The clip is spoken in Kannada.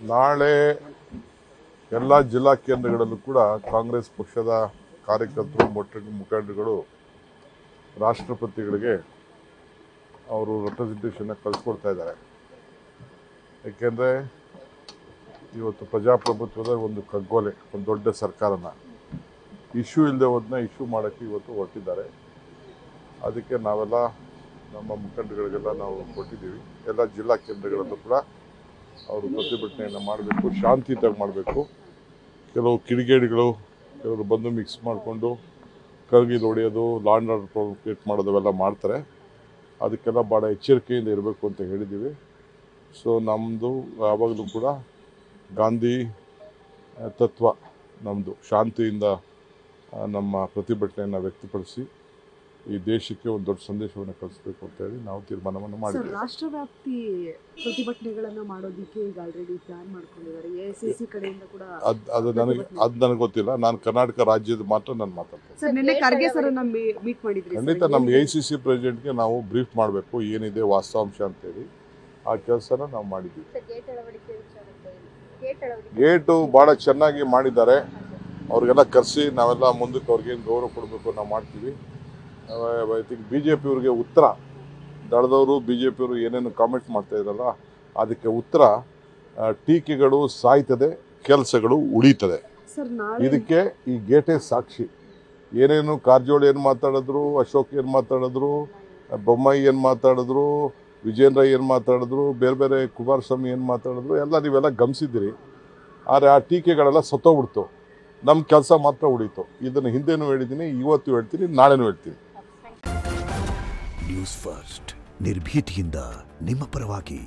ನಾಳೆ ಎಲ್ಲ ಜಿಲ್ಲಾ ಕೇಂದ್ರಗಳಲ್ಲೂ ಕೂಡ ಕಾಂಗ್ರೆಸ್ ಪಕ್ಷದ ಕಾರ್ಯಕರ್ತರು ಮುಖಂಡರುಗಳು ರಾಷ್ಟ್ರಪತಿಗಳಿಗೆ ಅವರು ರೆಪ್ರೆಸೆಂಟೇಷನ್ ಕಳಿಸ್ಕೊಡ್ತಾ ಇದ್ದಾರೆ. ಏಕೆಂದರೆ ಇವತ್ತು ಪ್ರಜಾಪ್ರಭುತ್ವದ ಒಂದು ಕಗ್ಗೋಲೆ, ಒಂದು ದೊಡ್ಡ ಸರ್ಕಾರನ ಇಶ್ಯೂ ಇಲ್ಲದೆ ಹೋದನ್ನ ಇಶ್ಯೂ ಮಾಡೋಕ್ಕೆ ಇವತ್ತು ಹೊರಟಿದ್ದಾರೆ. ಅದಕ್ಕೆ ನಾವೆಲ್ಲ ನಮ್ಮ ಮುಖಂಡರುಗಳಿಗೆಲ್ಲ ನಾವು ಕೊಟ್ಟಿದ್ದೀವಿ. ಎಲ್ಲ ಜಿಲ್ಲಾ ಕೇಂದ್ರಗಳಲ್ಲೂ ಕೂಡ ಅವರು ಪ್ರತಿಭಟನೆಯನ್ನು ಮಾಡಬೇಕು, ಶಾಂತಿಯುತವಾಗಿ ಮಾಡಬೇಕು. ಕೆಲವು ಕಿಡಿಗೇಡಿಗಳು ಕೆಲವರು ಬಂದು ಮಿಕ್ಸ್ ಮಾಡಿಕೊಂಡು ಕರ್ಗಿಲ್ ಹೊಡೆಯೋದು, ಲಾಂಡ್ ಆರ್ಡರ್ ಪ್ರಾಬ್ಲಮ್ ಕ್ರಿಯೇಟ್ ಮಾಡೋದು ಅವೆಲ್ಲ ಮಾಡ್ತಾರೆ. ಅದಕ್ಕೆಲ್ಲ ಭಾಳ ಎಚ್ಚರಿಕೆಯಿಂದ ಇರಬೇಕು ಅಂತ ಹೇಳಿದ್ದೀವಿ. ಸೊ ನಮ್ಮದು ಯಾವಾಗಲೂ ಕೂಡ ಗಾಂಧಿ ತತ್ವ, ನಮ್ಮದು ಶಾಂತಿಯಿಂದ ನಮ್ಮ ಪ್ರತಿಭಟನೆಯನ್ನು ವ್ಯಕ್ತಪಡಿಸಿ ಈ ದೇಶಕ್ಕೆ ಒಂದು ದೊಡ್ಡ ಸಂದೇಶವನ್ನು ಕಳಿಸಬೇಕು ಅಂತ ಹೇಳಿ ನಾವು ತೀರ್ಮಾನವನ್ನು ಮಾಡಿದ್ದೀವಿ. ರಾಷ್ಟ್ರವ್ಯಾಪ್ತಿ ಪ್ರತಿಭಟನೆಗಳನ್ನು ಮಾಡೋದಕ್ಕೆ ಈಗ ಆಲ್ರೆಡಿ ಪ್ಲಾನ್ ಮಾಡ್ಕೊಂಡಿದ್ದಾರೆ. ಎಐಸಿಸಿ ಕಡೆಯಿಂದ ಕೂಡ ಅದು ನನಗೆ ಗೊತ್ತಿಲ್ಲ. ನಾನು ಕರ್ನಾಟಕ ರಾಜ್ಯದ ಮಾತ್ರ ನಾನು ಮಾತಾಡ್ತೇನೆ. ಸರ್, ನಿನ್ನೆ ಖರ್ಗೆ ಸರ್ ಮೀಟ್ ಮಾಡಿದ್ರಿ. ಖಂಡಿತ ನಮ್ಮ ಎಐಸಿಸಿ ಪ್ರೆಸಿಡೆಂಟ್ಗೆ ನಾವು ಬ್ರೀಫ್ ಮಾಡಬೇಕು, ಏನಿದೆ ವಾಸ್ತವಾಂಶ ಅಂತೇಳಿ. ಆ ಕೆಲಸನ ನಾವು ಮಾಡಿದ್ದೀವಿ. ಗೇಟು ಭಾಳ ಚೆನ್ನಾಗಿ ಮಾಡಿದ್ದಾರೆ. ಅವ್ರಿಗೆಲ್ಲ ಕರೆಸಿ ನಾವೆಲ್ಲ ಮುಂದಕ್ಕೆ ಅವ್ರಿಗೇನು ಗೌರವ ಕೊಡಬೇಕು ನಾವು ಮಾಡ್ತೀವಿ. ಐ ಥಿಂಕ್ BJP ಅವ್ರಿಗೆ ಉತ್ತರ, ದಳದವರು BJP ಅವರು ಏನೇನು ಕಾಮೆಂಟ್ ಮಾಡ್ತಾ ಇದ್ದಾರಲ್ಲ ಅದಕ್ಕೆ ಉತ್ತರ, ಟೀಕೆಗಳು ಸಾಯ್ತದೆ, ಕೆಲಸಗಳು ಉಳಿತದೆ. ಇದಕ್ಕೆ ಈ ಗೇಟೇ ಸಾಕ್ಷಿ. ಏನೇನು ಕಾರಜೋಳ ಏನು ಮಾತಾಡಿದ್ರು, ಅಶೋಕ್ ಏನು ಮಾತಾಡಿದ್ರು, ಬೊಮ್ಮಾಯಿ ಏನು ಮಾತಾಡಿದ್ರು, ವಿಜೇಂದ್ರ ಏನು ಮಾತಾಡಿದ್ರು, ಬೇರೆ ಬೇರೆ ಕುಮಾರಸ್ವಾಮಿ ಏನು ಮಾತಾಡಿದ್ರು ಎಲ್ಲ ನೀವೆಲ್ಲ ಗಮನಿಸಿದ್ದೀರಿ. ಆದರೆ ಆ ಟೀಕೆಗಳೆಲ್ಲ ಸತ್ತೋಗ್ಬಿಡ್ತು, ನಮ್ಮ ಕೆಲಸ ಮಾತ್ರ ಉಳೀತು. ಇದನ್ನು ಹಿಂದೆನೂ ಹೇಳಿದ್ದೀನಿ, ಇವತ್ತು ಹೇಳ್ತೀನಿ, ನಾಳೆನೂ ಹೇಳ್ತೀನಿ. ನ್ಯೂಸ್ ಫಸ್ಟ್, ನಿರ್ಭೀತಿಯಿಂದ ನಿಮ್ಮ ಪರವಾಗಿ.